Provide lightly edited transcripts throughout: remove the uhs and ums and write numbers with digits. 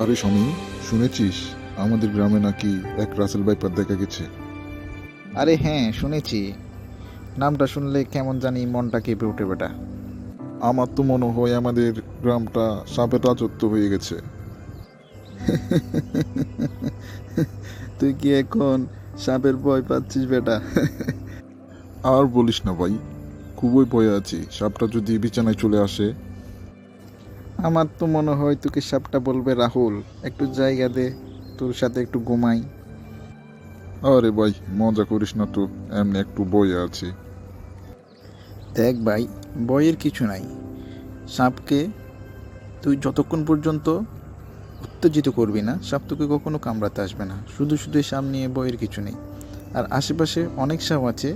আরে শনি, শুনেছিস আমাদের গ্রামে নাকি এক রাসেল ভাইপার দেখা গেছে? আরে হ্যাঁ, শুনেছি। নামটা শুনলে কেমন জানি মনটা কেঁপে ওঠে বেটা। আমার তো মনে হয় আমাদের গ্রামটা সাপের রাজত্ব হয়ে গেছে। তুই কি এখন সাপের ভয় পাচ্ছিস বেটা? আর বলিস না ভাই, খুবই ভয়ে আছি সাপটা যদি বিছানায় চলে আসে। আমার তো মনে হয় তোকে সাপটা বলবে, রাহুল একটু জায়গা দে, তোর সাথে একটু ঘুমাই। আরে ভাই, মজা করিস না তো, এমনি একটু ভয়ে আছি। দেখ ভাই, ভয়ের কিছু নাই। সাপকে তুই যতক্ষণ পর্যন্ত উত্তেজিত করবি না, সাপ তোকে কখনো কামড়াতে আসবে না। শুধু শুধু এই সাপ নিয়ে ভয়ের কিছু নেই। আর আশেপাশে অনেক সাপ আছে,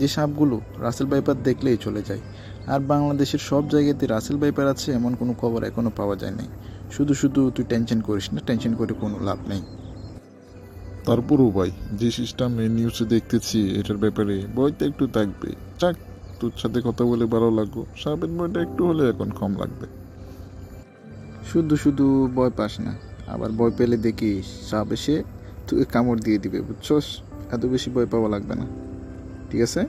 যে সাপগুলো রাসেল ভাইপার দেখলেই চলে যায়। আর বাংলাদেশের সব জায়গাতে রাসেল ভাইপার আছে এমন কোনো খবর এখনও পাওয়া যায় নাই। শুধু শুধু তুই টেনশন করিস না, টেনশন করে কোনো লাভ নেই। তারপরও ভাই, যে সিস্টেমে নিউজে দেখতেছি এটার ব্যাপারে ভয়টা একটু থাকবে। যাক, তোর সাথে কথা বলে ভালো লাগলো, সাপের ভয়টা একটু হলে এখন কম লাগবে। শুধু শুধু ভয় পাস না, আবার ভয় পেলে দেখিস সাপ এসে তুই কামড় দিয়ে দিবে, বুঝছস? এত বেশি ভয় পাওয়া লাগবে না, ঠিক আছে?